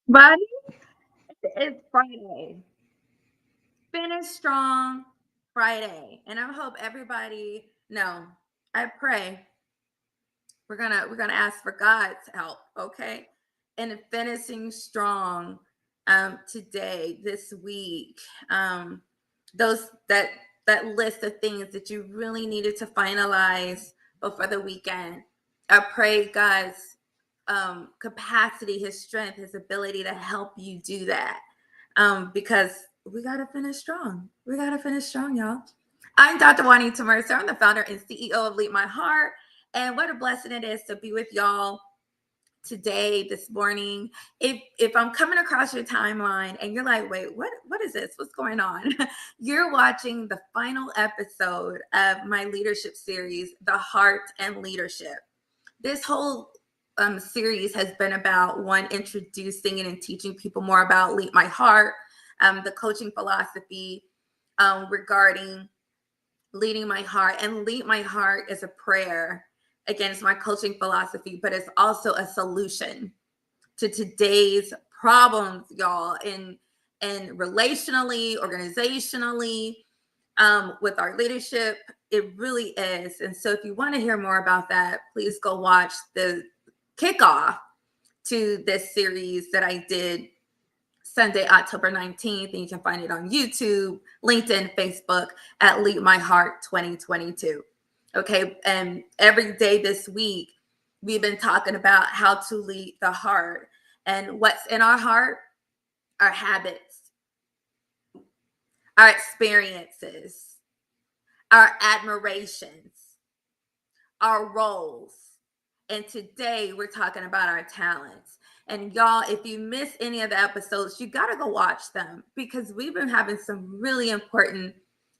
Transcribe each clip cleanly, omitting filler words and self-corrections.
Buddy, it's Friday. Finish strong Friday. And I hope everybody no, I pray we're gonna ask for God's help, okay? And finishing strong today, this week. Those that list of things that you really needed to finalize before the weekend. I pray God's capacity, his strength, his ability to help you do that. Because we got to finish strong. We got to finish strong, y'all. I'm Dr. Wanita Mercer. I'm the founder and CEO of Lead My Heart. And what a blessing it is to be with y'all today, this morning. If I'm coming across your timeline and you're like, wait, what is this? What's going on? You're watching the final episode of my leadership series, The Heart and Leadership. This whole series has been about one, introducing and teaching people more about Lead My Heart, the coaching philosophy regarding leading my heart. And Lead My Heart is a prayer. Again, it's my coaching philosophy, but it's also a solution to today's problems, y'all, in relationally, organizationally, with our leadership. It really is. And so if you want to hear more about that, please go watch the kickoff to this series that I did Sunday, October 19th. And you can find it on YouTube, LinkedIn, Facebook at Lead My Heart 2022. Okay. And every day this week, we've been talking about how to lead the heart. And what's in our heart? Our habits, our experiences, our admirations, our roles. And today we're talking about our talents. And y'all, if you miss any of the episodes, you got to go watch them, because we've been having some really important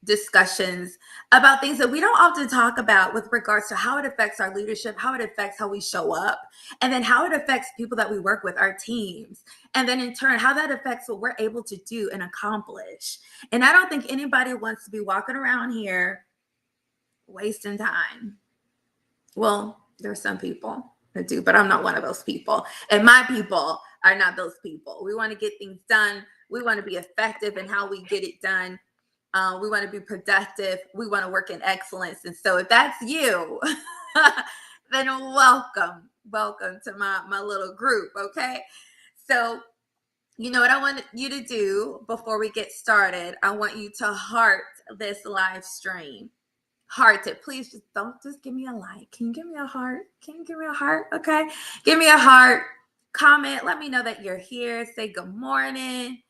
discussions about things that we don't often talk about with regards to how it affects our leadership, how it affects how we show up, and then how it affects people that we work with, our teams, and then in turn, how that affects what we're able to do and accomplish. And I don't think anybody wants to be walking around here wasting time. Well, there are some people that do, but I'm not one of those people. And my people are not those people. We want to get things done. We want to be effective in how we get it done. We want to be productive. We want to work in excellence. And so if that's you, then welcome to my little group. Okay. So, you know what I want you to do before we get started? I want you to heart this live stream. Heart it. Please just give me a like. Can you give me a heart? Can you give me a heart? Okay. Give me a heart. Comment. Let me know that you're here. Say good morning.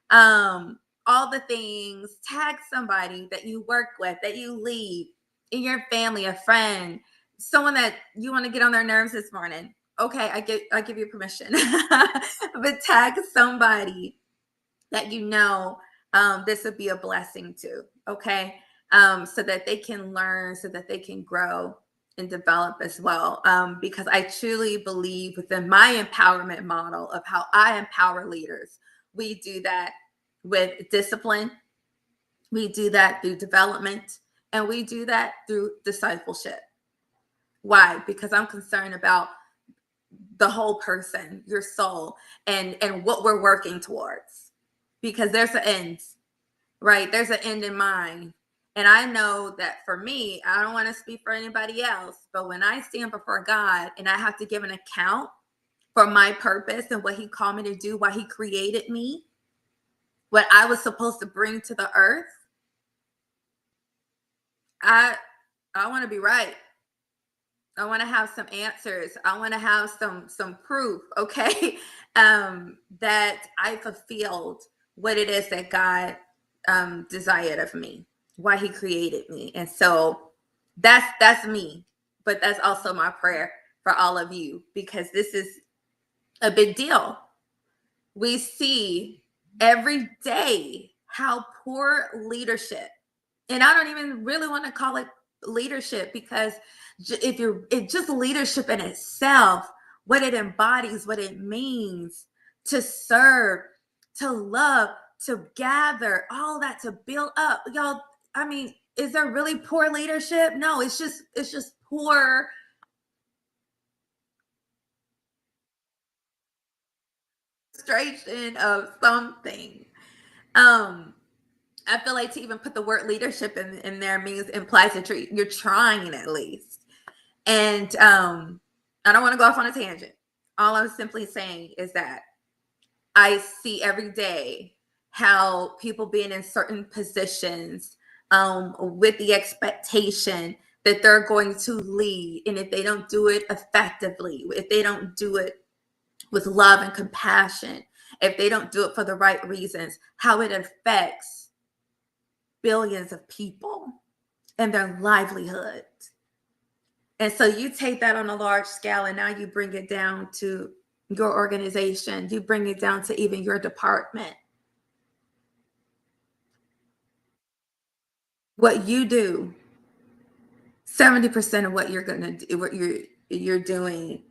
All the things. Tag somebody that you work with, that you lead, in your family, a friend, someone that you want to get on their nerves this morning. Okay, I give you permission. But tag somebody that you know this would be a blessing to. Okay. So that they can learn, so that they can grow and develop as well. Because I truly believe within my empowerment model of how I empower leaders, we do that with discipline, we do that through development, and we do that through discipleship. Why? Because I'm concerned about the whole person, your soul, and what we're working towards. Because there's an end, right? There's an end in mind. And I know that for me, I don't want to speak for anybody else, but when I stand before God and I have to give an account for my purpose and what he called me to do, why he created me, what I was supposed to bring to the earth, I want to be right. I want to have some answers. I want to have some proof, okay, that I fulfilled what it is that God desired of me, why he created me. And so that's me, but that's also my prayer for all of you, because this is a big deal. We see every day how poor leadership, and I don't even really want to call it leadership, because it's just leadership in itself, what it embodies, what it means to serve, to love, to gather, all that, to build up. Y'all, I mean, is there really poor leadership? No, it's just poor. demonstration of something. I feel like to even put the word leadership in there means implies that you're trying at least. And I don't want to go off on a tangent. All I'm simply saying is that I see every day how people being in certain positions with the expectation that they're going to lead. And if they don't do it effectively, if they don't do it with love and compassion, if they don't do it for the right reasons, how it affects billions of people and their livelihood. And so you take that on a large scale and now you bring it down to your organization, you bring it down to even your department. What you do, 70% of what you're gonna do, what you're doing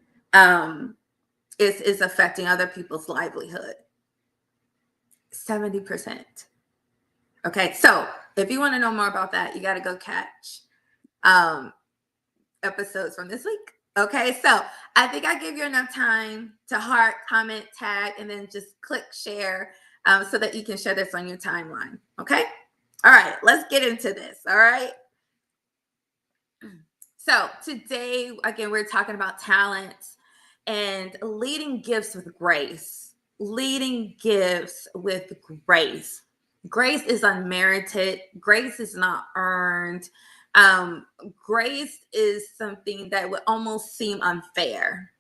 is affecting other people's livelihood. 70%. Okay, so if you want to know more about that, you got to go catch episodes from this week. Okay, so I think I gave you enough time to heart, comment, tag, and then just click share so that you can share this on your timeline. Okay, all right, let's get into this. All right. So today, again, we're talking about talents and leading gifts with grace. Leading gifts with grace. Grace is unmerited. Grace is not earned. Grace is something that would almost seem unfair.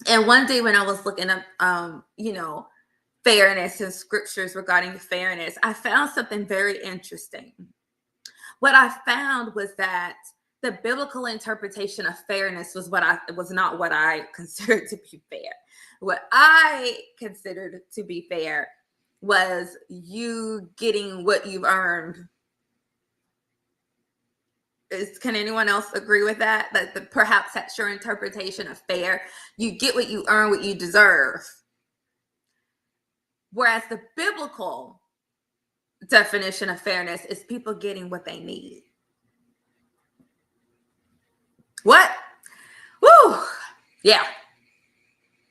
And one day when I was looking up, fairness in scriptures regarding fairness, I found something very interesting. What I found was that the biblical interpretation of fairness was not what I considered to be fair. What I considered to be fair was you getting what you've earned. Can anyone else agree with that? That perhaps that's your interpretation of fair. You get what you earn, what you deserve. Whereas the biblical definition of fairness is people getting what they need. What? Woo! Yeah.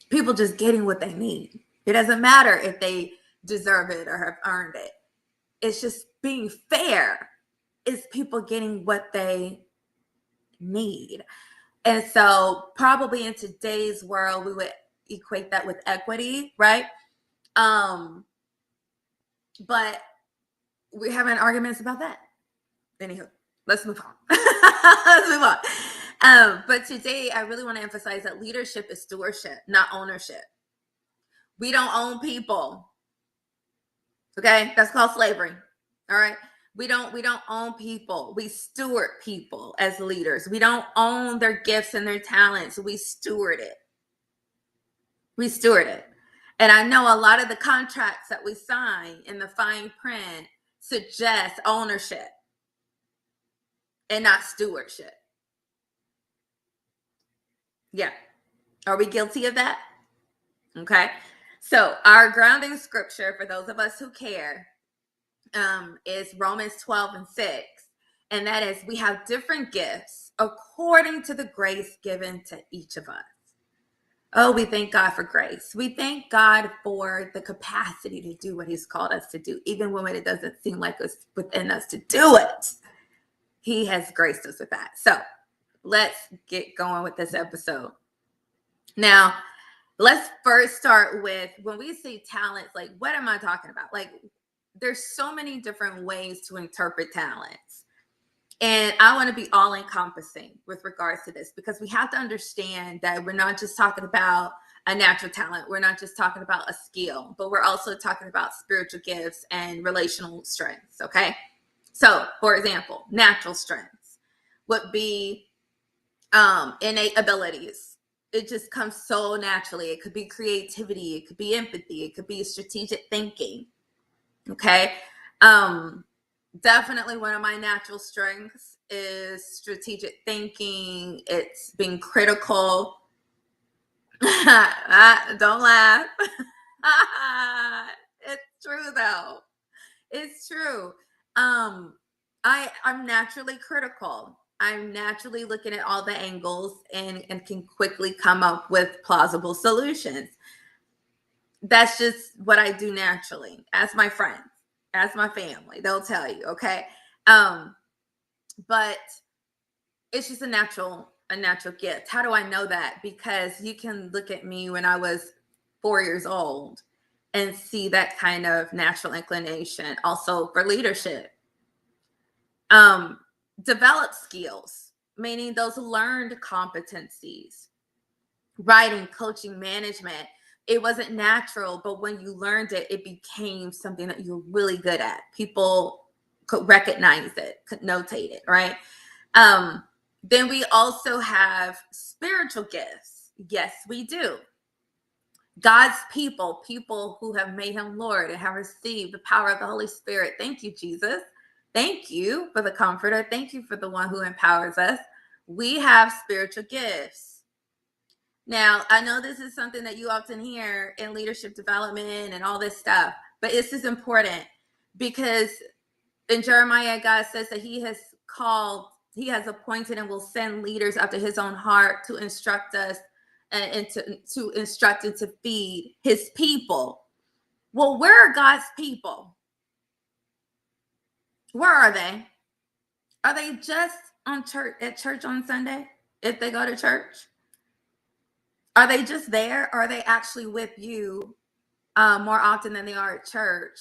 People just getting what they need. It doesn't matter if they deserve it or have earned it. It's just being fair. It's people getting what they need. And so probably in today's world, we would equate that with equity, right? But we're having arguments about that. Anywho, let's move on. Let's move on. But today, I really want to emphasize that leadership is stewardship, not ownership. We don't own people. Okay, that's called slavery. All right. We don't own people. We steward people as leaders. We don't own their gifts and their talents. We steward it. We steward it. And I know a lot of the contracts that we sign in the fine print suggest ownership and not stewardship. Yeah. Are we guilty of that? Okay. So our grounding scripture, for those of us who care, is Romans 12:6. And that is, we have different gifts according to the grace given to each of us. Oh, we thank God for grace. We thank God for the capacity to do what he's called us to do, even when it doesn't seem like it's within us to do it. He has graced us with that. So let's get going with this episode. Now, let's first start with, when we say talents, like, what am I talking about? Like, there's so many different ways to interpret talents. And I want to be all encompassing with regards to this, because we have to understand that we're not just talking about a natural talent. We're not just talking about a skill, but we're also talking about spiritual gifts and relational strengths. Okay. So for example, natural strengths would be innate abilities. It just comes so naturally. It could be creativity. It could be empathy. It could be strategic thinking. Okay. Definitely one of my natural strengths is strategic thinking. It's being critical. Don't laugh. It's true though. It's true. I'm naturally critical. I'm naturally looking at all the angles and can quickly come up with plausible solutions. That's just what I do naturally. As my friends, as my family, they'll tell you, okay? But it's just a natural gift. How do I know that? Because you can look at me when I was 4 years old and see that kind of natural inclination also for leadership. Develop skills, meaning those learned competencies, writing, coaching, management. It wasn't natural, but when you learned it, it became something that you're really good at. People could recognize it, could notate it, right? Then we also have spiritual gifts. Yes, we do. God's people who have made him Lord and have received the power of the Holy Spirit. Thank you, Jesus. Thank you for the comforter. Thank you for the one who empowers us. We have spiritual gifts. Now, I know this is something that you often hear in leadership development and all this stuff, but this is important because in Jeremiah, God says that he has appointed and will send leaders after his own heart to instruct us and to instruct and to feed his people. Well, where are God's people? Where are they? Are they just at church on Sunday if they go to church? Are they just there? Or are they actually with you more often than they are at church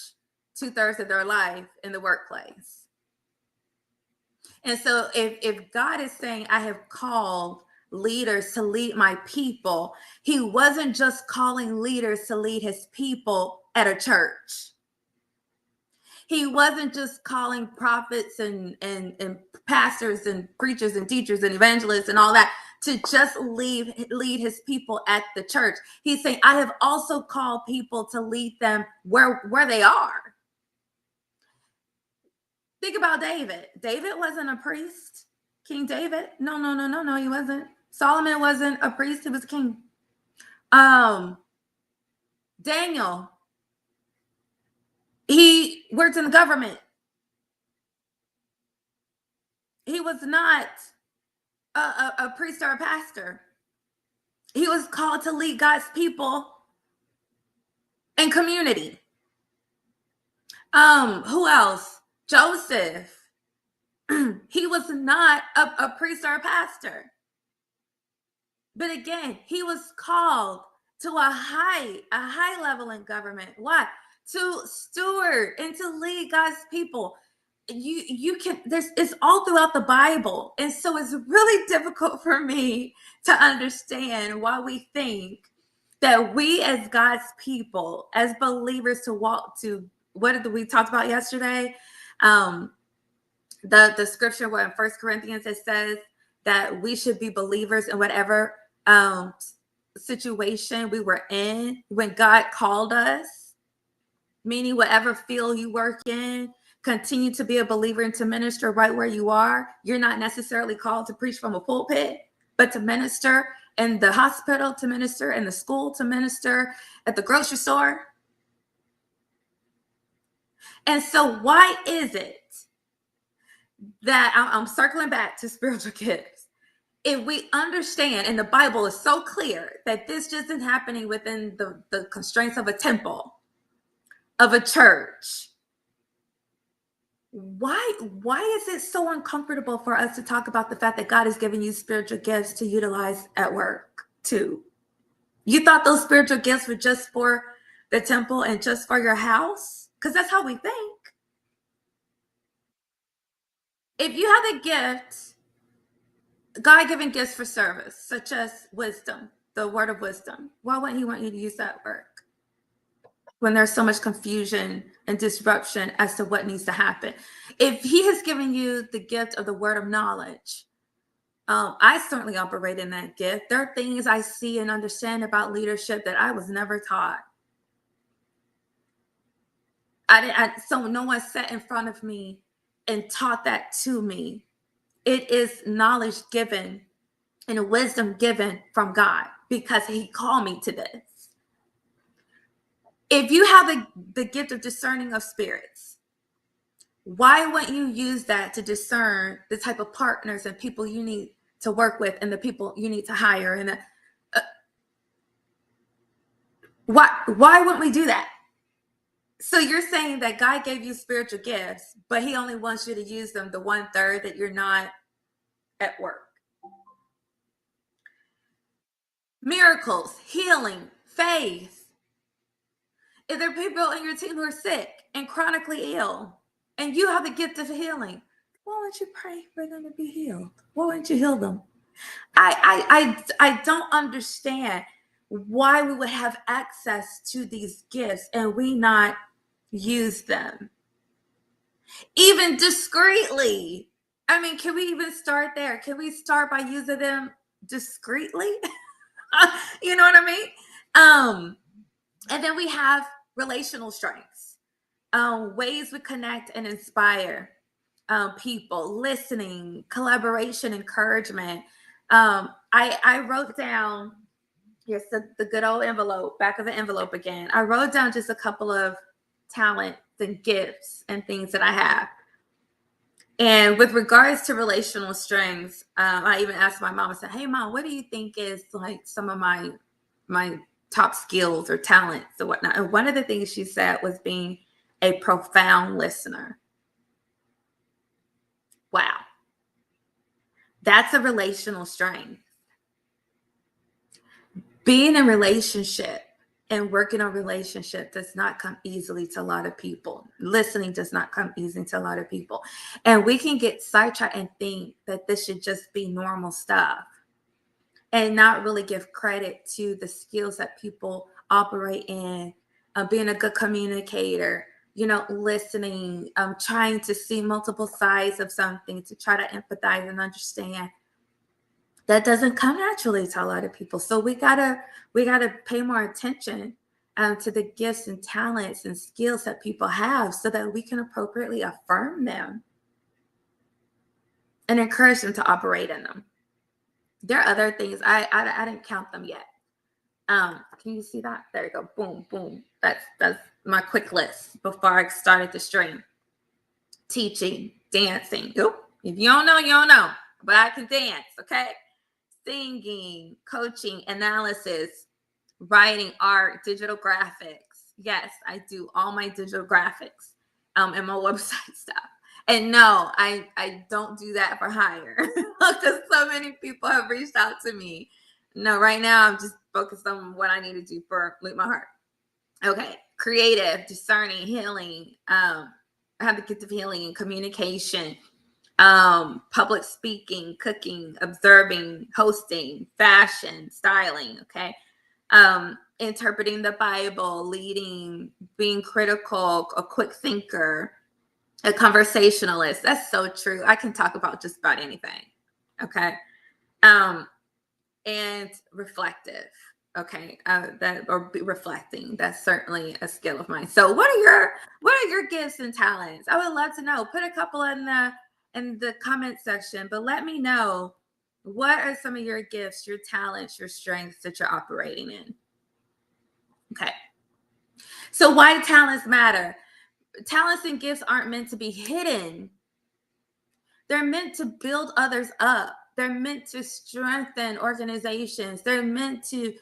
2/3 of their life in the workplace? And so if God is saying, I have called leaders to lead my people, he wasn't just calling leaders to lead his people at a church. He wasn't just calling prophets and pastors and preachers and teachers and evangelists and all that to just lead his people at the church. He's saying, I have also called people to lead them where they are. Think about David. David wasn't a priest. King David. No, he wasn't. Solomon wasn't a priest, he was king. Daniel, he worked in the government. He was not a priest or a pastor. He was called to lead God's people in community. Who else? Joseph. He was not a priest or a pastor. But again, he was called to a high level in government. Why? To steward and to lead God's people. You can, it's all throughout the Bible. And so it's really difficult for me to understand why we think that we as God's people, as believers, to walk to what did we talked about yesterday? The scripture where in 1 Corinthians it says that we should be believers in whatever situation we were in when God called us, meaning whatever field you work in, continue to be a believer and to minister right where you are. You're not necessarily called to preach from a pulpit, but to minister in the hospital, to minister in the school, to minister at the grocery store. And so why is it that I'm circling back to spiritual gifts? If we understand, and the Bible is so clear that this just isn't happening within the constraints of a temple, of a church, why is it so uncomfortable for us to talk about the fact that God has given you spiritual gifts to utilize at work too? You thought those spiritual gifts were just for the temple and just for your house? Because that's how we think. If you have a gift, God-given gifts for service, such as wisdom, the word of wisdom, why wouldn't he want you to use that work when there's so much confusion and disruption as to what needs to happen? If he has given you the gift of the word of knowledge, I certainly operate in that gift. There are things I see and understand about leadership that I was never taught. So no one sat in front of me and taught that to me. It is knowledge given and wisdom given from God because he called me to this. If you have the gift of discerning of spirits, why wouldn't you use that to discern the type of partners and people you need to work with and the people you need to hire? And Why wouldn't we do that? So you're saying that God gave you spiritual gifts, but he only wants you to use them the 1/3 that you're not at work. Miracles, healing, faith. If there are people on your team who are sick and chronically ill, and you have the gift of healing, why wouldn't you pray for them to be healed? Why wouldn't you heal them? I don't understand why we would have access to these gifts and we not use them, even discreetly. I mean, can we even start there? Can we start by using them discreetly? You know what I mean? And then we have relational strengths, ways we connect and inspire people, listening, collaboration, encouragement. I wrote down, yes, the good old envelope, back of the envelope again. I wrote down just a couple of talents and gifts and things that I have. And with regards to relational strengths, I even asked my mom, I said, hey, Mom, what do you think is like some of my top skills or talents or whatnot? And one of the things she said was being a profound listener. Wow. That's a relational strength. Being in a relationship and working on relationship does not come easily to a lot of people. Listening does not come easy to a lot of people. And we can get sidetracked and think that this should just be normal stuff and not really give credit to the skills that people operate in, being a good communicator, listening, trying to see multiple sides of something to try to empathize and understand. That doesn't come naturally to a lot of people. So we gotta pay more attention to the gifts and talents and skills that people have so that we can appropriately affirm them and encourage them to operate in them. There are other things. I didn't count them yet. Can you see that? There you go. Boom, boom. That's my quick list before I started the stream. Teaching, dancing. Oop. If you don't know, you don't know. But I can dance, okay? Singing, coaching, analysis, writing, art, digital graphics. Yes, I do all my digital graphics and my website stuff. And no, I don't do that for hire because so many people have reached out to me. No, right now I'm just focused on what I need to do for Leap My Heart. Okay, creative, discerning, healing. I have the gift of healing and communication, public speaking, cooking, observing, hosting, fashion, styling. Okay, interpreting the Bible, leading, being critical, a quick thinker, a conversationalist. That's so true. I can talk about just about anything. Okay. And reflective. Okay. That or be reflecting. That's certainly a skill of mine. So what are your gifts and talents? I would love to know. Put a couple in the comment section, but let me know, what are some of your gifts, your talents, your strengths that you're operating in? Okay. So why talents matter? Talents and gifts aren't meant to be hidden. They're meant to build others up. They're meant to strengthen organizations. They're meant to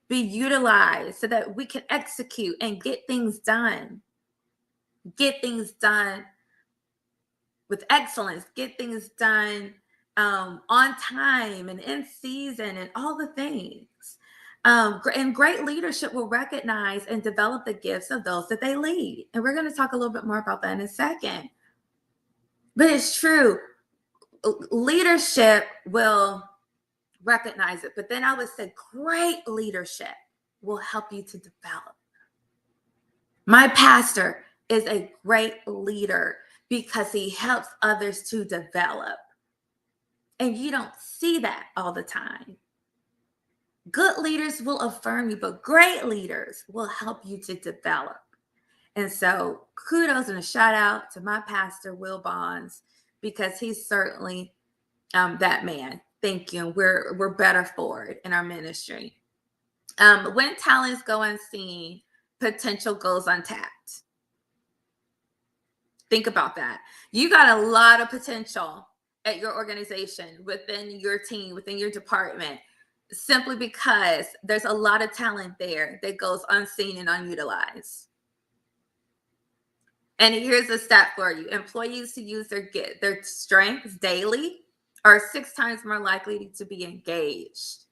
be utilized so that we can execute and get things done. Get things done with excellence. Get things done on time and in season and all the things. And great leadership will recognize and develop the gifts of those that they lead. And we're going to talk a little bit more about that in a second. But it's true. Leadership will recognize it. But then I would say great leadership will help you to develop. My pastor is a great leader because he helps others to develop. And you don't see that all the time. Good leaders will affirm you, but great leaders will help you to develop. And so kudos and a shout out to my pastor, Will Bonds, because he's certainly that man. Thank you. We're better for it in our ministry. When talents go unseen, potential goes untapped. Think about that. You got a lot of potential at your organization, within your team, within your department. simply because there's a lot of talent there that goes unseen and unutilized. And here's a stat for you. Employees who use their strengths daily are 6 times more likely to be engaged.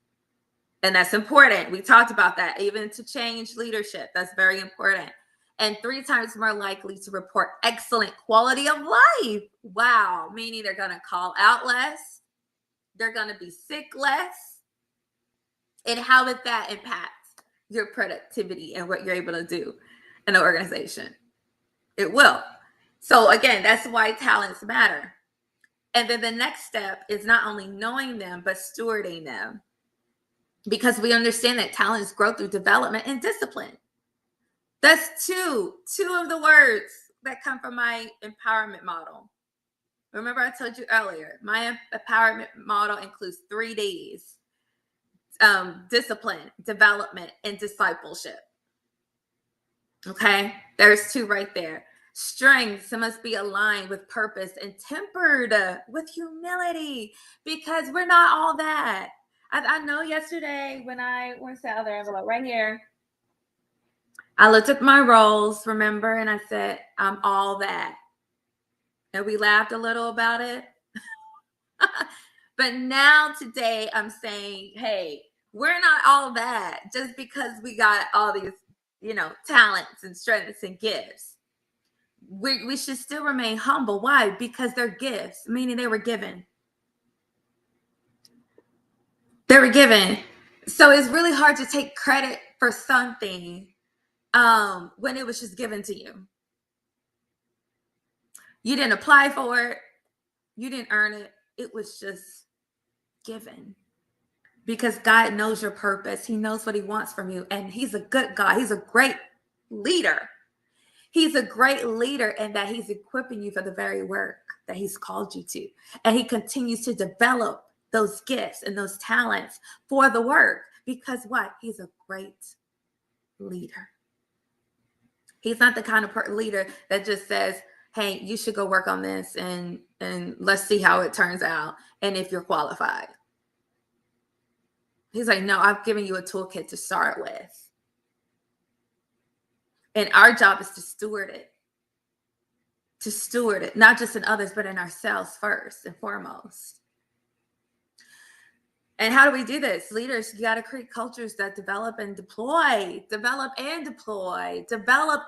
And that's important. We talked about that. Even to change leadership, that's very important. And 3 times more likely to report excellent quality of life. Wow. Meaning they're going to call out less. They're going to be sick less. And how would that impact your productivity and what you're able to do in an organization? It will. So again, that's why talents matter. And then the next step is not only knowing them, but stewarding them. Because we understand that talents grow through development and discipline. That's two of the words that come from my empowerment model. Remember, I told you earlier, my empowerment model includes 3 Ds: discipline, development, and discipleship. Okay, there's 2 right there. Strengths must be aligned with purpose and tempered with humility, because we're not all that. I know yesterday when I went to the other envelope right here, I looked at my roles, remember, and I said, I'm all that. And we laughed a little about it. But now today I'm saying, hey, we're not all that just because we got all these, talents and strengths and gifts. We should still remain humble. Why? Because they're gifts, meaning they were given. They were given. So it's really hard to take credit for something when it was just given to you. You didn't apply for it. You didn't earn it. It was just given. Because God knows your purpose. He knows what he wants from you. And he's a good God. He's a great leader. He's a great leader in that he's equipping you for the very work that he's called you to. And he continues to develop those gifts and those talents for the work. Because what? He's a great leader. He's not the kind of leader that just says, hey, you should go work on this and let's see how it turns out and if you're qualified. He's like, no, I've given you a toolkit to start with. And our job is to steward it. To steward it, not just in others, but in ourselves first and foremost. And how do we do this? Leaders, you got to create cultures that develop and deploy, develop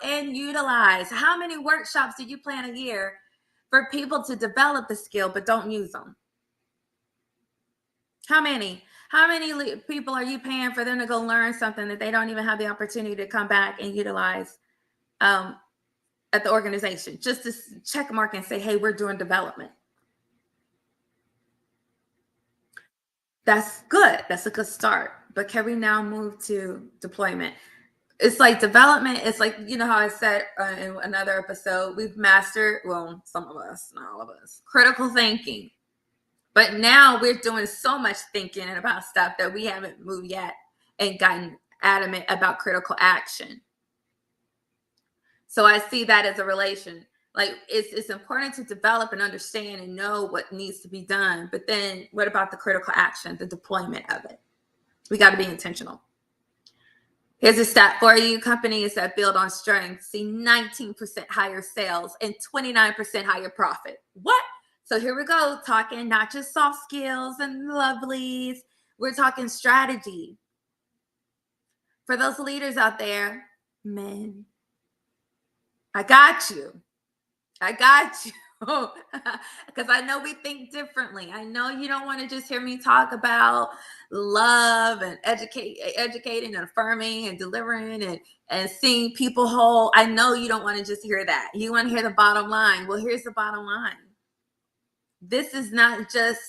and utilize. How many workshops do you plan a year for people to develop the skill but don't use them? How many? How many people are you paying for them to go learn something that they don't even have the opportunity to come back and utilize at the organization? Just to check mark and say, hey, we're doing development. That's good. That's a good start. But can we now move to deployment? It's like development. It's like, how I said in another episode, we've mastered, well, some of us, not all of us, critical thinking. But now we're doing so much thinking about stuff that we haven't moved yet and gotten adamant about critical action. So I see that as a relation. Like it's important to develop and understand and know what needs to be done. But then what about the critical action, the deployment of it? We got to be intentional. Here's a stat for you. Companies that build on strength see 19% higher sales and 29% higher profit. What? So here we go, talking not just soft skills and lovelies. We're talking strategy. For those leaders out there, men, I got you. Because I know we think differently. I know you don't want to just hear me talk about love and educating and affirming and delivering and seeing people whole. I know you don't want to just hear that. You want to hear the bottom line. Well, here's the bottom line. This is not just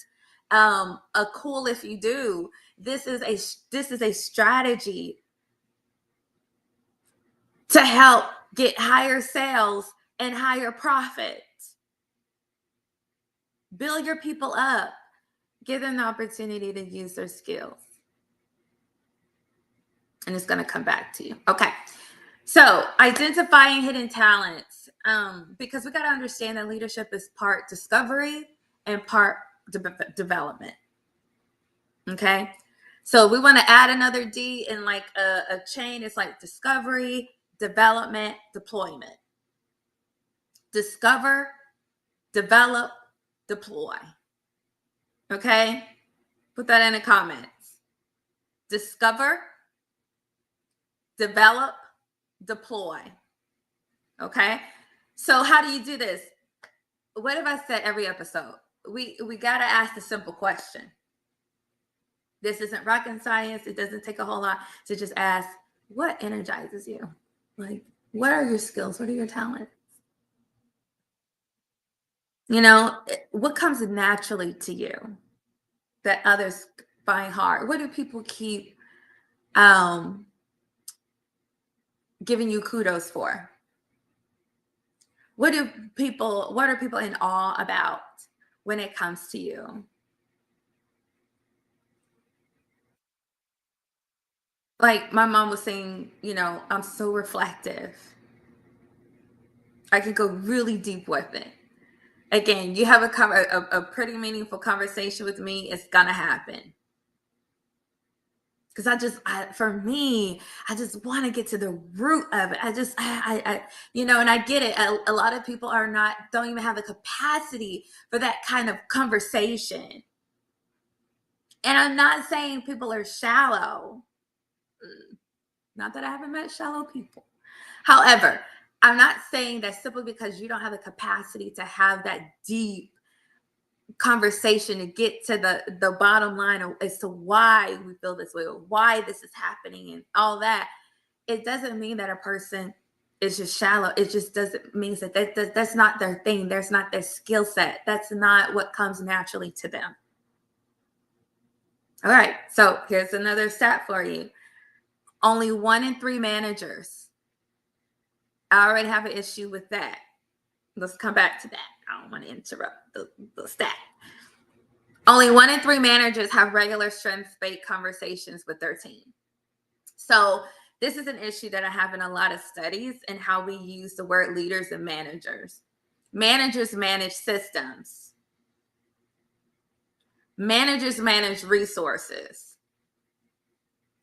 a cool if you do. This is a strategy to help get higher sales and higher profits. Build your people up. Give them the opportunity to use their skills. And it's going to come back to you. Okay. So identifying hidden talents, because we got to understand that leadership is part discovery and part development. Okay. So we want to add another D in like a chain. It's like discovery, development, deployment. Discover, develop, deploy. Okay? Put that in the comments. Discover, develop, deploy. Okay? So how do you do this? What have I said every episode? We got to ask the simple question. This isn't rocket science. It doesn't take a whole lot to just ask, what energizes you? Like, what are your skills? What are your talents? You know, what comes naturally to you that others find hard? What do people keep giving you kudos for? What are people in awe about when it comes to you? Like my mom was saying, you know, I'm so reflective. I can go really deep with it. Again, you have a pretty meaningful conversation with me, it's gonna happen. Because for me, I just want to get to the root of it. You know, and I get it. A lot of people don't even have the capacity for that kind of conversation. And I'm not saying people are shallow. Not that I haven't met shallow people. However, I'm not saying that simply because you don't have the capacity to have that deep conversation to get to the bottom line as to why we feel this way or why this is happening and all that, it doesn't mean that a person is just shallow. It just doesn't mean that's not their thing. That's not their skill set. That's not what comes naturally to them. All right, so here's another stat for you. Only 1 in 3 managers. I already have an issue with that. Let's come back to that. I don't want to interrupt the stat. Only 1 in 3 managers have regular strengths-based conversations with their team. So this is an issue that I have in a lot of studies and how we use the word leaders and managers. Managers manage systems. Managers manage resources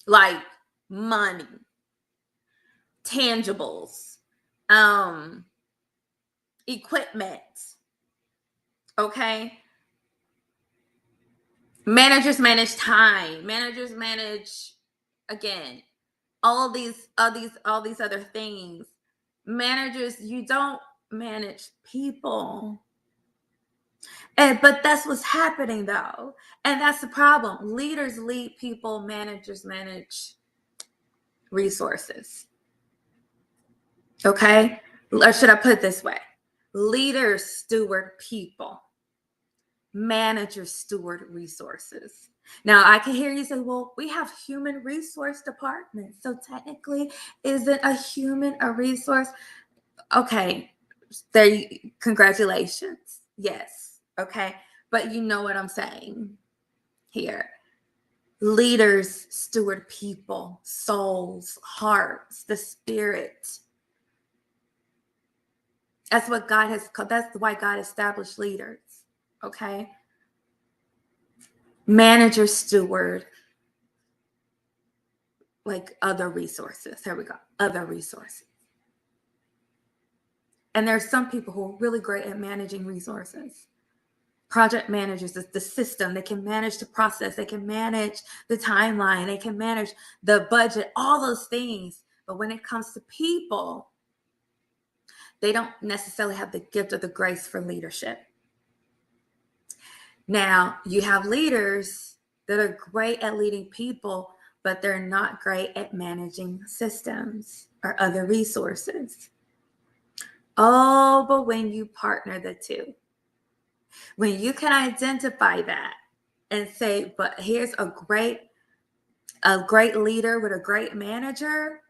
like money, tangibles, equipment. Okay. Managers manage time. Managers manage, again, all these other things. Managers, you don't manage people. But that's what's happening though. And that's the problem. Leaders lead people, managers manage resources. Okay? Or should I put it this way? Leaders steward people. Managers steward resources. Now, I can hear you say, well, we have human resource departments. So technically, isn't a human a resource? Okay, congratulations. Yes. Okay. But you know what I'm saying here. Leaders steward people, souls, hearts, the spirit. That's what God has called. That's why God established leaders. Okay. Manager steward like other resources. Here we go. Other resources. And there's some people who are really great at managing resources. Project managers, the system, they can manage the process, they can manage the timeline, they can manage the budget, all those things. But when it comes to people, they don't necessarily have the gift or the grace for leadership. Now, you have leaders that are great at leading people, but they're not great at managing systems or other resources. Oh, but when you partner the two, when you can identify that and say, but here's a great leader with a great manager.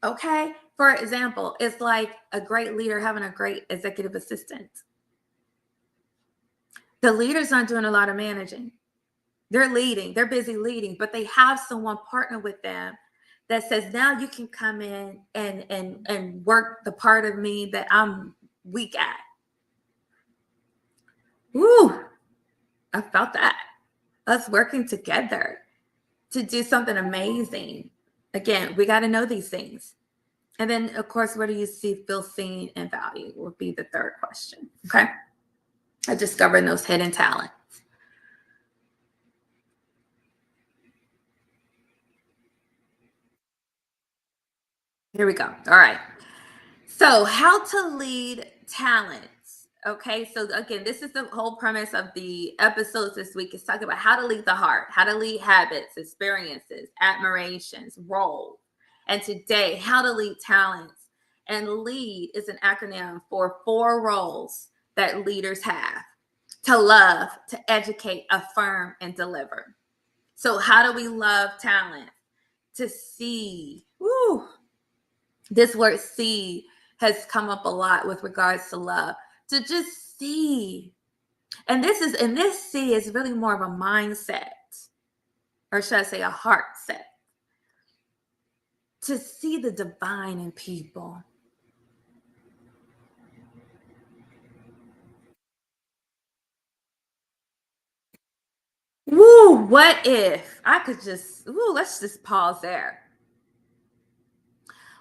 Okay. For example, it's like a great leader having a great executive assistant. The leader's not doing a lot of managing. They're leading, they're busy leading, but they have someone partner with them that says, now you can come in and work the part of me that I'm weak at. Woo, I felt that. Us working together. to do something amazing. Again, we got to know these things. And then, of course, where do you see, feel seen, and value would be the third question. Okay. Discovering those hidden talents. Here we go. All right. So, how to lead talents. Okay. So, again, this is the whole premise of the episodes this week is talking about how to lead the heart, how to lead habits, experiences, admirations, roles. And today, how to lead talents. And lead is an acronym for 4 roles that leaders have: to love, to educate, affirm, and deliver. So, how do we love talent? To see. Woo, this word see has come up a lot with regards to love. To just see. And this see is really more of a mindset, or should I say a heart set. To see the divine in people. Woo, what if I could just, let's just pause there.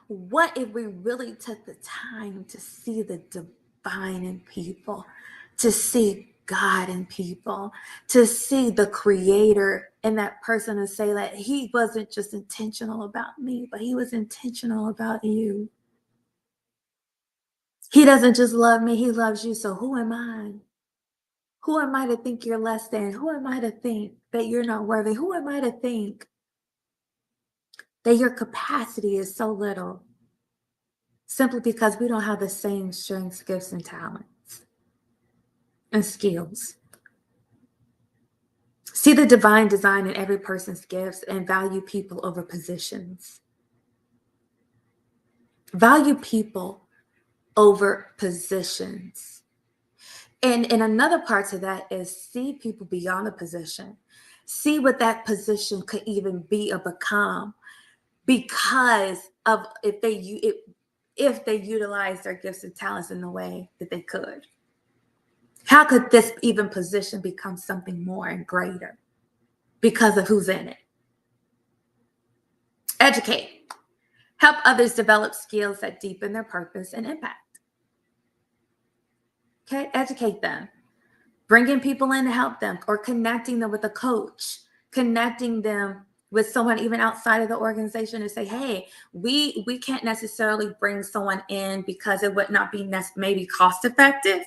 What if we really took the time to see the divine in people, to see God in people, to see the creator in that person and say that he wasn't just intentional about me, but he was intentional about you. He doesn't just love me, he loves you. So who am I? Who am I to think you're less than? Who am I to think that you're not worthy? Who am I to think that your capacity is so little? Simply because we don't have the same strengths, gifts, and talents and skills. See the divine design in every person's gifts and value people over positions. Value people over positions. And another part to that is see people beyond a position. See what that position could even be or become because of if they utilize their gifts and talents in the way that they could. How could this even position become something more and greater because of who's in it? Educate. Help others develop skills that deepen their purpose and impact. Okay, educate them. Bringing people in to help them or connecting them with a coach, connecting them with someone even outside of the organization and say, hey, we can't necessarily bring someone in because it would not be maybe cost effective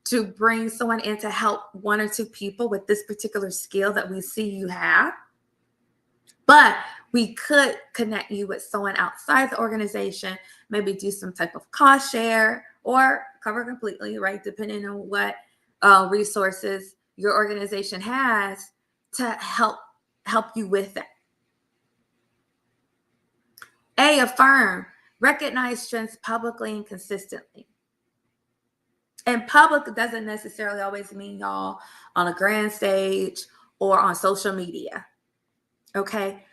to bring someone in to help 1 or 2 people with this particular skill that we see you have. But we could connect you with someone outside the organization, maybe do some type of cost share or cover completely, right? Depending on what resources your organization has to help you with that. Affirm. Recognize strengths publicly and consistently. And public doesn't necessarily always mean y'all on a grand stage or on social media. Okay.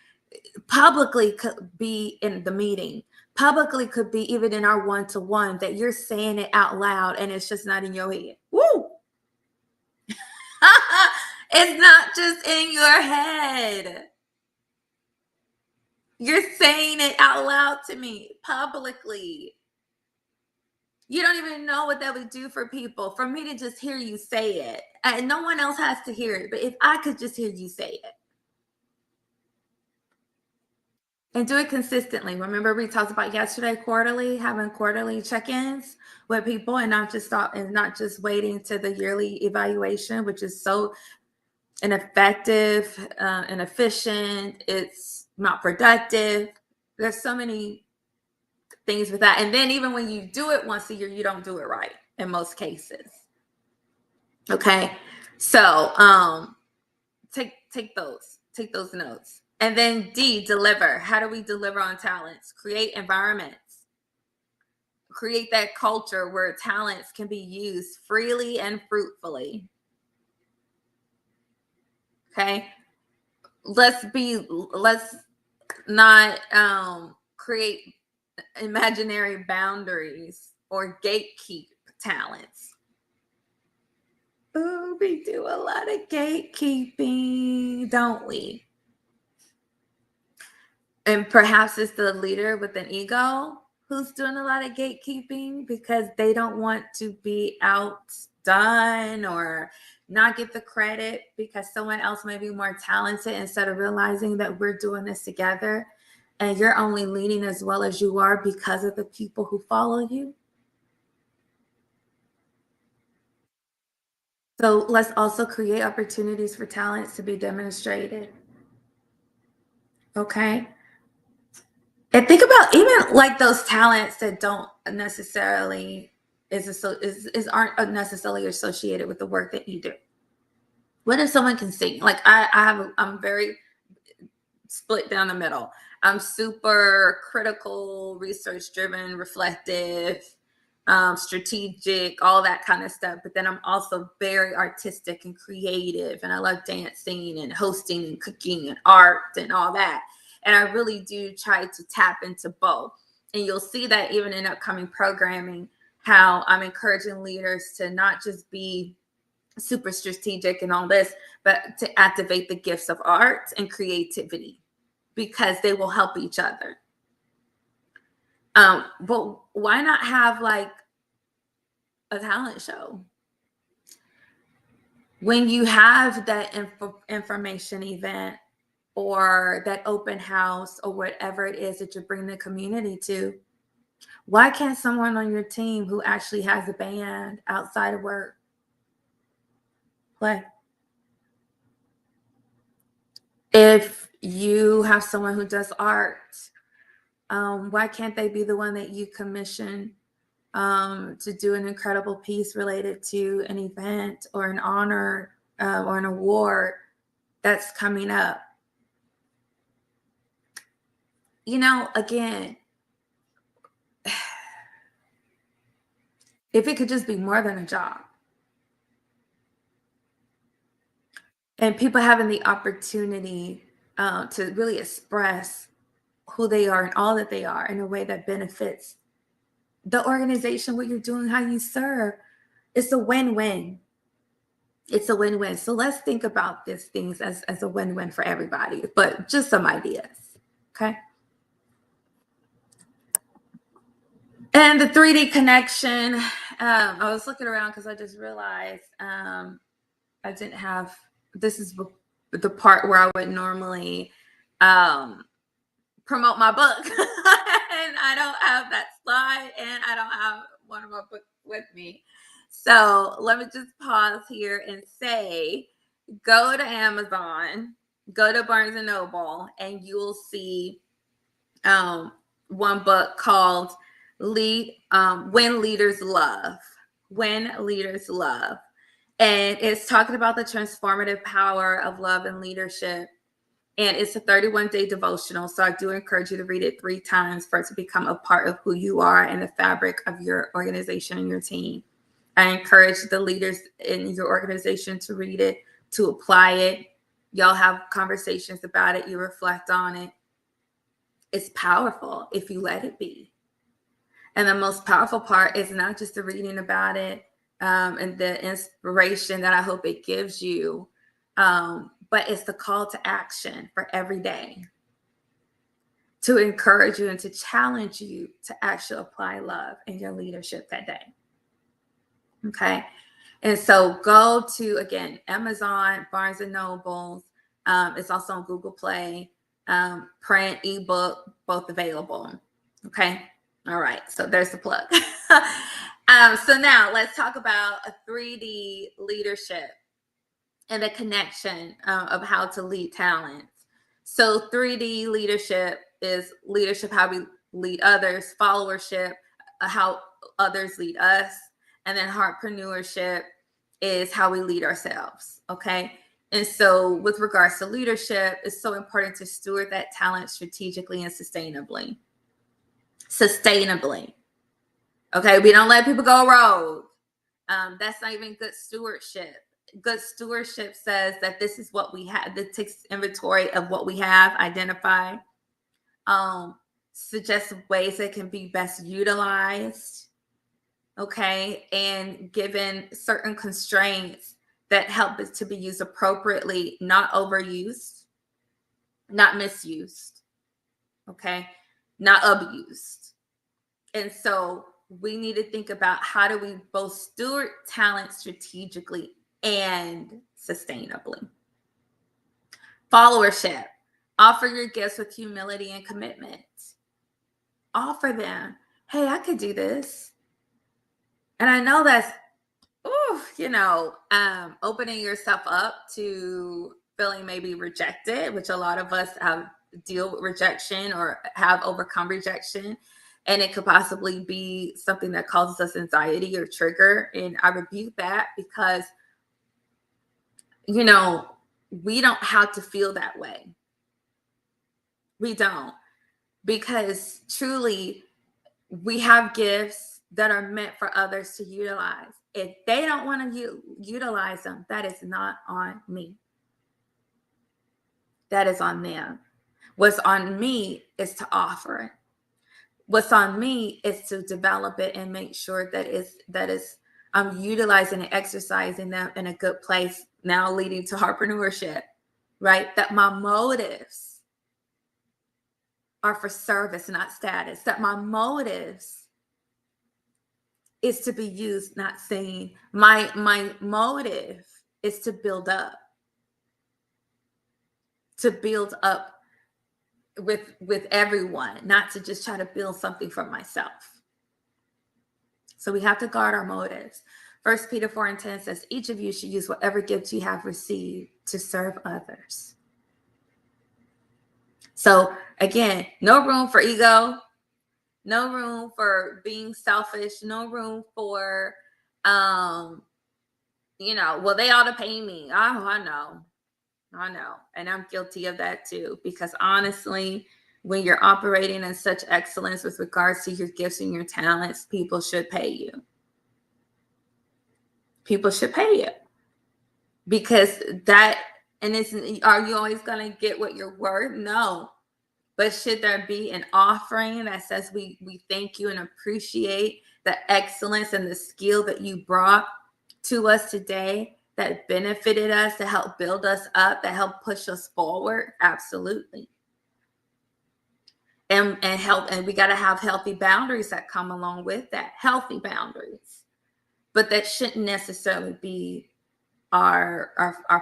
Publicly could be in the meeting. Publicly could be even in our one-to-one that you're saying it out loud and it's just not in your head. Woo! It's not just in your head. You're saying it out loud to me publicly. You don't even know what that would do for people. For me to just hear you say it, and no one else has to hear it, but if I could just hear you say it and do it consistently. Remember, we talked about yesterday quarterly, having quarterly check-ins with people and not just waiting to the yearly evaluation, which is so ineffective and efficient. It's not productive. There's so many things with that. And then even when you do it once a year, you don't do it right in most cases. Okay. So take those notes. And then D, deliver. How do we deliver on talents? Create environments. Create that culture where talents can be used freely and fruitfully. Okay. Let's not create imaginary boundaries or gatekeep talents. Ooh, we do a lot of gatekeeping, don't we? And perhaps it's the leader with an ego who's doing a lot of gatekeeping because they don't want to be outdone or not get the credit because someone else may be more talented, instead of realizing that we're doing this together and you're only leading as well as you are because of the people who follow you. So let's also create opportunities for talents to be demonstrated. Okay. And think about even like those talents that don't necessarily is aren't necessarily associated with the work that you do. What if someone can sing? Like I'm very split down the middle. I'm super critical, research driven, reflective, strategic, all that kind of stuff. But then I'm also very artistic and creative, and I love dancing and hosting and cooking and art and all that. And I really do try to tap into both. And you'll see that even in upcoming programming, how I'm encouraging leaders to not just be super strategic and all this, but to activate the gifts of art and creativity because they will help each other. But why not have like a talent show? When you have that information event or that open house or whatever it is that you're bringing the community to, why can't someone on your team who actually has a band outside of work play? If you have someone who does art, why can't they be the one that you commission to do an incredible piece related to an event or an honor or an award that's coming up? Again, if it could just be more than a job and people having the opportunity to really express who they are and all that they are in a way that benefits the organization, what you're doing, how you serve, it's a win-win. It's a win-win. So let's think about these things as a win-win for everybody, but just some ideas. Okay. And the 3D connection, I was looking around because I just realized I didn't have, this is the part where I would normally promote my book. And I don't have that slide and I don't have one of my books with me. So let me just pause here and say, go to Amazon, go to Barnes and Noble, and you'll see one book called When Leaders Love. When Leaders Love. And it's talking about the transformative power of love and leadership. And it's a 31-day devotional. So I do encourage you to read it 3 times for it to become a part of who you are and the fabric of your organization and your team. I encourage the leaders in your organization to read it, to apply it. Y'all have conversations about it. You reflect on it. It's powerful if you let it be. And the most powerful part is not just the reading about it and the inspiration that I hope it gives you, but it's the call to action for every day to encourage you and to challenge you to actually apply love in your leadership that day. Okay. And so go to, again, Amazon, Barnes and Nobles. It's also on Google Play, print, ebook, both available. Okay. All right. So there's the plug. So now let's talk about a 3D leadership and the connection of how to lead talents. So 3D leadership is leadership, how we lead others, followership, how others lead us, and then heartpreneurship is how we lead ourselves. Okay. And so with regards to leadership, it's so important to steward that talent strategically and sustainably. Okay. We don't let people go rogue. That's not even good stewardship. Good stewardship says that this is what we have. This takes inventory of what we have, identify, suggest ways that can be best utilized. Okay. And given certain constraints that help it to be used appropriately, not overused, not misused. okay? Not abused. And so we need to think about how do we both steward talent strategically and sustainably. Followership. Offer your gifts with humility and commitment. Offer them. Hey, I could do this. And I know that's, opening yourself up to feeling maybe rejected, which a lot of us have deal with rejection or have overcome rejection. And it could possibly be something that causes us anxiety or trigger. And I rebuke that because, we don't have to feel that way. We don't. Because truly, we have gifts that are meant for others to utilize. If they don't want to utilize them, that is not on me. That is on them. What's on me is to offer it. What's on me is to develop it and make sure that I'm utilizing and exercising them in a good place, now leading to entrepreneurship, right? That my motives are for service, not status. That my motives is to be used, not seen. My motive is to build up with everyone, not to just try to build something for myself. So we have to guard our motives. 1 Peter 4:10 says, each of you should use whatever gift you have received to serve others. So again, no room for ego, no room for being selfish, no room for, well, they ought to pay me. Oh, I know. And I'm guilty of that too, because honestly, when you're operating in such excellence with regards to your gifts and your talents, people should pay you. People should pay you because are you always going to get what you're worth? No. But should there be an offering that says we thank you and appreciate the excellence and the skill that you brought to us today, that benefited us, to help build us up, that help push us forward? Absolutely. And we got to have healthy boundaries that come along with that. Healthy boundaries. But that shouldn't necessarily be our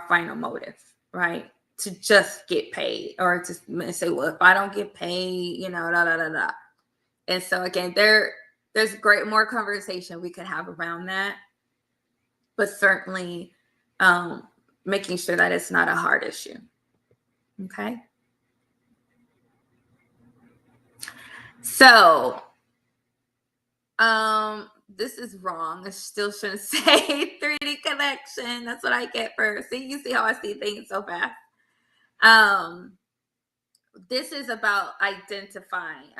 final motive, right? To just get paid, or to say, well, if I don't get paid, da da da da. And so again, there's more conversation we could have around that, but certainly making sure that it's not a hard issue. Okay. So this is wrong. I still shouldn't say 3D connection. That's what I get for, you see how I see things so fast. This is about identifying.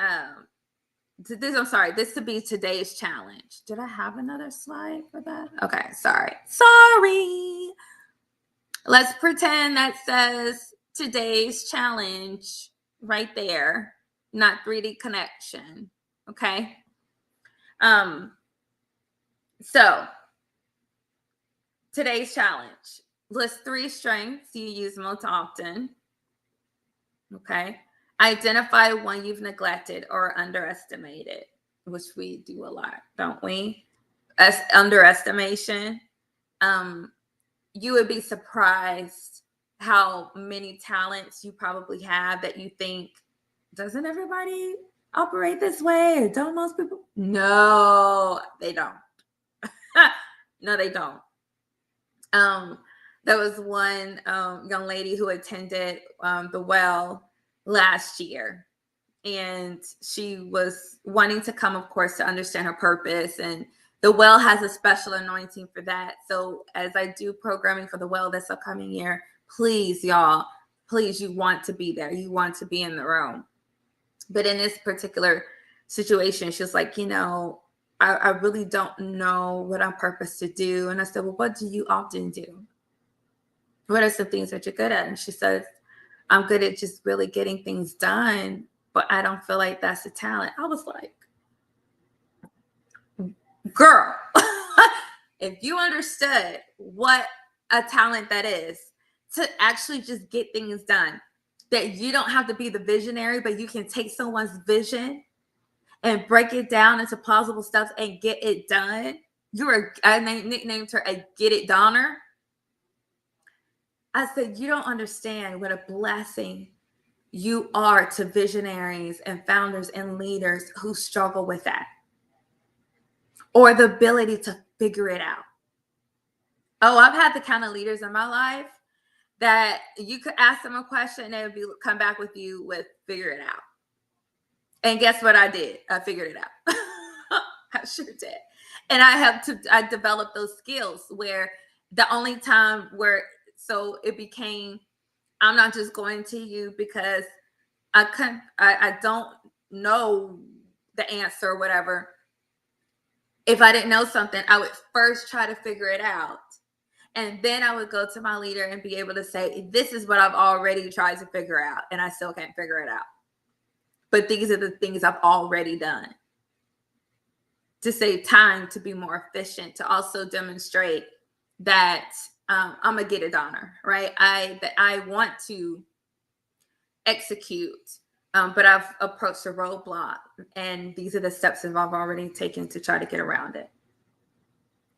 This would be today's challenge. Did I have another slide for that? Okay, sorry. Let's pretend that says today's challenge right there, not 3D connection. Okay. So today's challenge: list 3 strengths you use most often. Okay. Identify one you've neglected or underestimated, which we do a lot, don't we? As underestimation. You would be surprised how many talents you probably have that you think, doesn't everybody operate this way? Don't most people? No, they don't. No, they don't. There was one young lady who attended the Well last year, and she was wanting to come, of course, to understand her purpose, and the Well has a special anointing for that. So as I do programming for the Well this upcoming year, please, y'all, please, you want to be there. You want to be in the room. But in this particular situation, she was like, I really don't know what I'm purposed to do. And I said, well, what do you often do? What are some things that you're good at? And she says, I'm good at just really getting things done, but I don't feel like that's a talent. I was like, girl, if you understood what a talent that is, to actually just get things done. that you don't have to be the visionary, but you can take someone's vision and break it down into plausible steps and get it done. I nicknamed her a get it doner. I said, you don't understand what a blessing you are to visionaries and founders and leaders who struggle with that, or the ability to figure it out. Oh, I've had the kind of leaders in my life that you could ask them a question and they would come back with you with figure it out. And guess what I did? I figured it out. I sure did. And I developed those skills where the only time where, so it became, I'm not just going to you because I don't know the answer or whatever. If I didn't know something, I would first try to figure it out. And then I would go to my leader and be able to say, this is what I've already tried to figure out, and I still can't figure it out. But these are the things I've already done to save time, to be more efficient, to also demonstrate that I'm a get it doner, right? That I want to execute, but I've approached a roadblock, and these are the steps that I've already taken to try to get around it.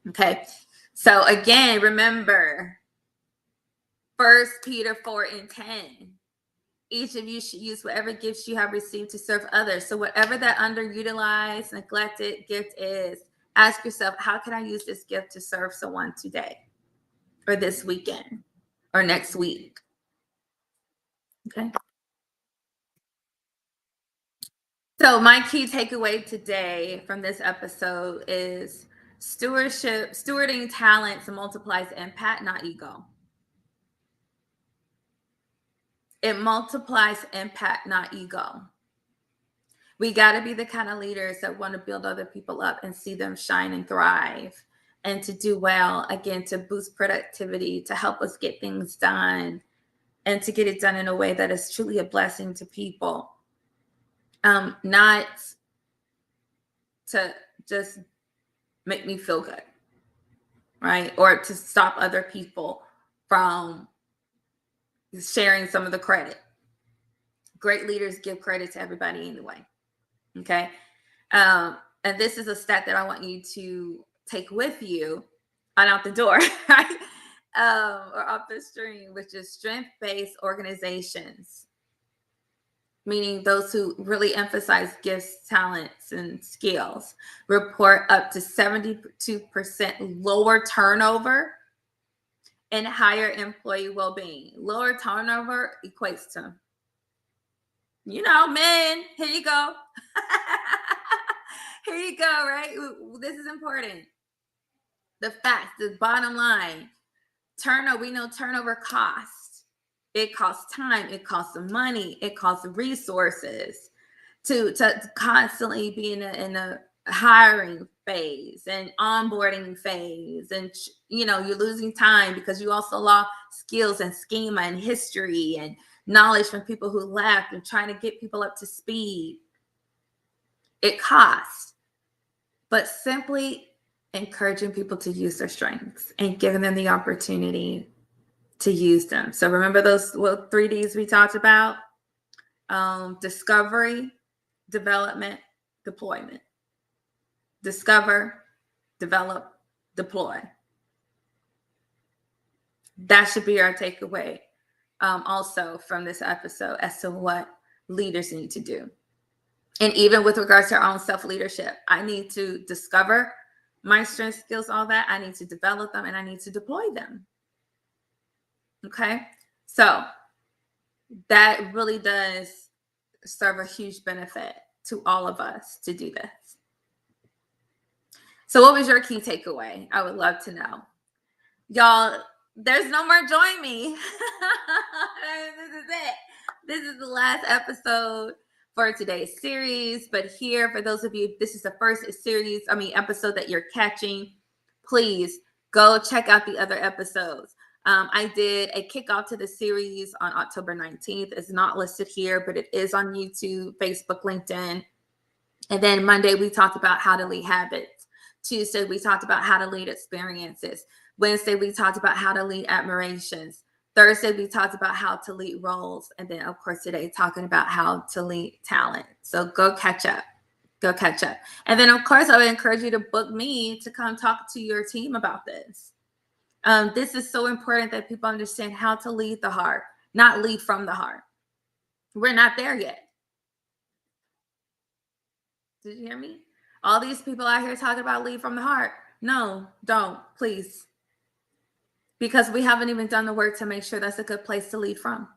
Okay. So again, remember 1 Peter 4:10. Each of you should use whatever gifts you have received to serve others. So whatever that underutilized, neglected gift is, ask yourself, how can I use this gift to serve someone today or this weekend or next week? Okay. So my key takeaway today from this episode is stewarding talents multiplies impact, not ego. It multiplies impact, not ego. We got to be the kind of leaders that want to build other people up and see them shine and thrive and to do well, again, to boost productivity, to help us get things done and to get it done in a way that is truly a blessing to people. Not to just make me feel good, right? Or to stop other people from sharing some of the credit. Great leaders give credit to everybody anyway. Okay. And this is a stat that I want you to take with you on out the door, right? Or off the stream, which is strength-based organizations, meaning those who really emphasize gifts, talents, and skills, report up to 72% lower turnover and higher employee well-being. Lower turnover equates to, men, here you go. Here you go, right? This is important. The facts, the bottom line, turnover, we know turnover costs. It costs time, it costs money, it costs resources to constantly be in a hiring phase and onboarding phase. And, you're losing time because you also lost skills and schema and history and knowledge from people who left and trying to get people up to speed. It costs, but simply encouraging people to use their strengths and giving them the opportunity to use them. So remember those 3 Ds we talked about? Discovery, development, deployment. Discover, develop, deploy. That should be our takeaway also from this episode as to what leaders need to do. And even with regards to our own self-leadership, I need to discover my strengths, skills, all that. I need to develop them and I need to deploy them. Okay. So that really does serve a huge benefit to all of us to do this. So what was your key takeaway? I would love to know. Y'all, there's no more join me. This is it. This is the last episode for today's series. But here, for those of you, this is the first episode that you're catching. Please go check out the other episodes. I did a kickoff to the series on October 19th. It's not listed here, but it is on YouTube, Facebook, LinkedIn. And then Monday, we talked about how to lead habits. Tuesday, we talked about how to lead experiences. Wednesday, we talked about how to lead admirations. Thursday, we talked about how to lead roles. And then, of course, today, talking about how to lead talent. So go catch up. Go catch up. And then, of course, I would encourage you to book me to come talk to your team about this. This is so important that people understand how to lead the heart, not lead from the heart. We're not there yet. Did you hear me? All these people out here talking about lead from the heart. No, don't, please. Because we haven't even done the work to make sure that's a good place to lead from.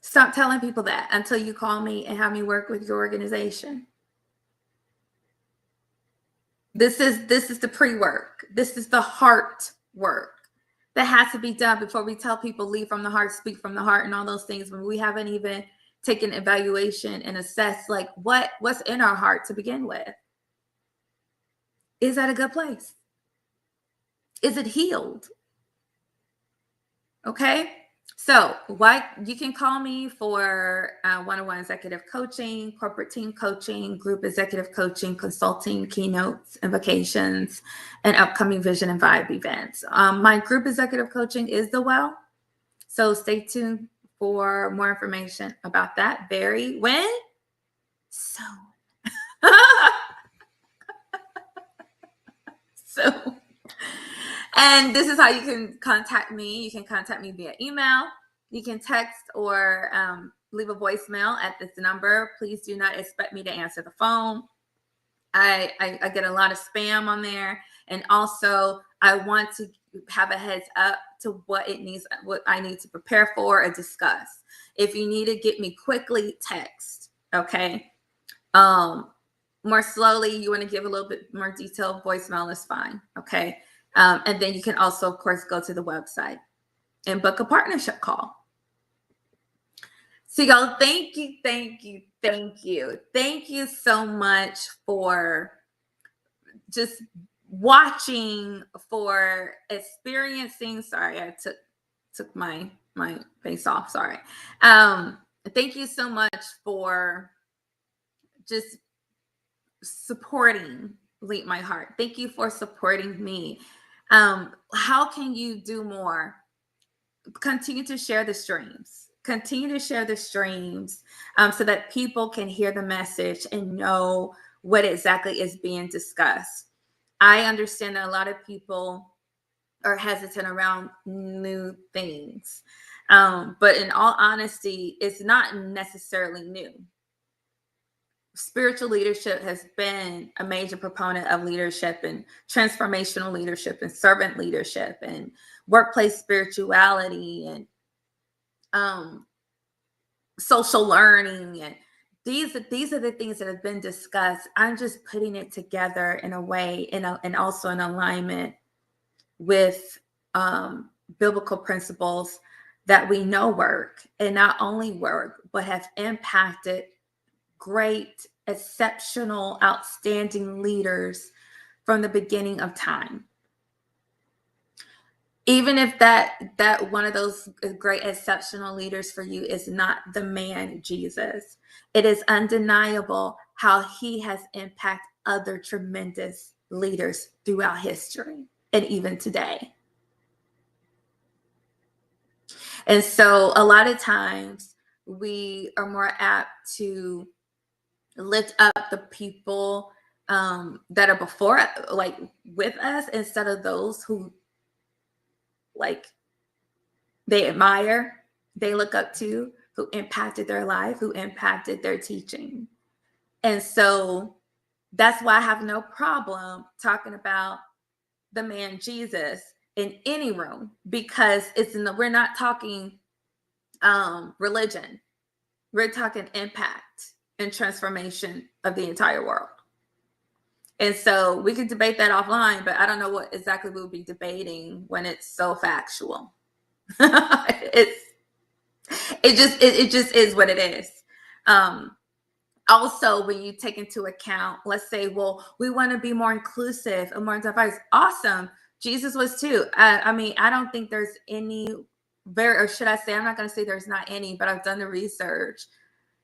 Stop telling people that until you call me and have me work with your organization. This is the pre-work. This is the heart work that has to be done before we tell people lead from the heart, speak from the heart, and all those things when we haven't even taken evaluation and assess like what's in our heart to begin with. Is that a good place? Is it healed? Okay. So you can call me for one-on-one executive coaching, corporate team coaching, group executive coaching, consulting, keynotes, invocations, and upcoming vision and vibe events. My group executive coaching is the well. So stay tuned for more information about that very when? Soon. So, and this is how you can contact me. You can contact me via email. You can text or leave a voicemail at this number. Please do not expect me to answer the phone. I get a lot of spam on there. And also, I want to have a heads up to what I need to prepare for or discuss. If you need to get me quickly, text. Okay. More slowly, you want to give a little bit more detailed voicemail is fine. Okay. And then you can also, of course, go to the website and book a partnership call. So y'all, thank you so much for just watching, for experiencing. Sorry, I took my face off. Sorry. Thank you so much for just supporting Lead My Heart. Thank you for supporting me. How can you do more? Continue to share the streams. Continue to share the streams so that people can hear the message and know what exactly is being discussed. I understand that a lot of people are hesitant around new things. But in all honesty, it's not necessarily new. Spiritual leadership has been a major proponent of leadership and transformational leadership and servant leadership and workplace spirituality and social learning. And these are the things that have been discussed. I'm just putting it together in a way and also in alignment with biblical principles that we know work, and not only work, but have impacted great, exceptional, outstanding leaders from the beginning of time. Even if that one of those great, exceptional leaders for you is not the man Jesus, it is undeniable how he has impacted other tremendous leaders throughout history and even today. And so a lot of times we are more apt to lift up the people that are before, like with us, instead of those who like they admire, they look up to, who impacted their life, who impacted their teaching. And so that's why I have no problem talking about the man Jesus in any room, because we're not talking religion. We're talking impact and transformation of the entire world. And so we could debate that offline, but I don't know what exactly we'll be debating when it's so factual. it just is what it is. Also, when you take into account, let's say, well, we want to be more inclusive and more diverse. Awesome. Jesus was too. I mean, I don't think there's any or should I say, I'm not going to say there's not any, but I've done the research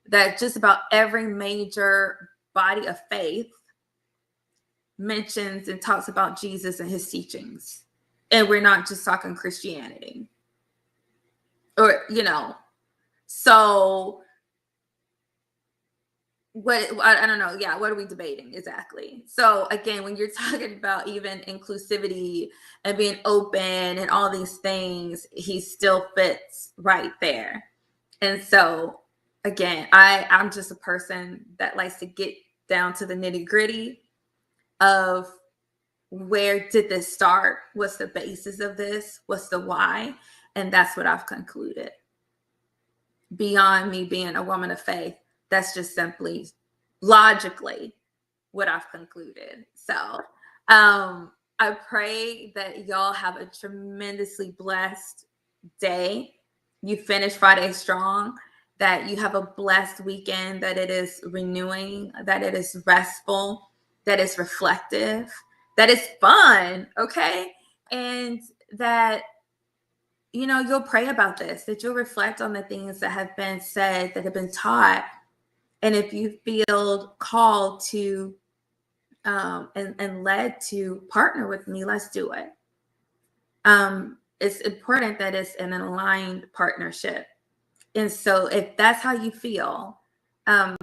that just about every major body of faith mentions and talks about Jesus and his teachings. And we're not just talking Christianity. Or, so what, I don't know. Yeah. What are we debating exactly? So again, when you're talking about even inclusivity and being open and all these things, he still fits right there. And so again, I'm just a person that likes to get down to the nitty gritty of where did this start? What's the basis of this? What's the why? And that's what I've concluded. Beyond me being a woman of faith, that's just simply logically what I've concluded. So I pray that y'all have a tremendously blessed day. You finish Friday strong, that you have a blessed weekend, that it is renewing, that it is restful, that it's reflective, that it's fun, okay? And that, you'll pray about this, that you'll reflect on the things that have been said, that have been taught. And if you feel called to and led to partner with me, let's do it. It's important that it's an aligned partnership. And so if that's how you feel, and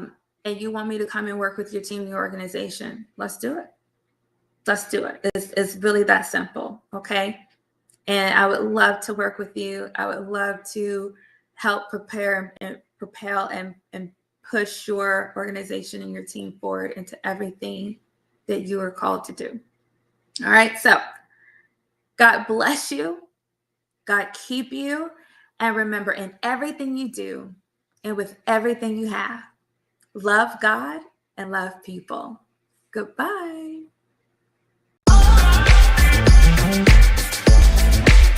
you want me to come and work with your team, your organization, let's do it. Let's do it. It's really that simple. Okay. And I would love to work with you. I would love to help prepare and propel and push your organization and your team forward into everything that you are called to do. All right. So God bless you. God keep you. And remember, in everything you do and with everything you have, love God and love people. Goodbye.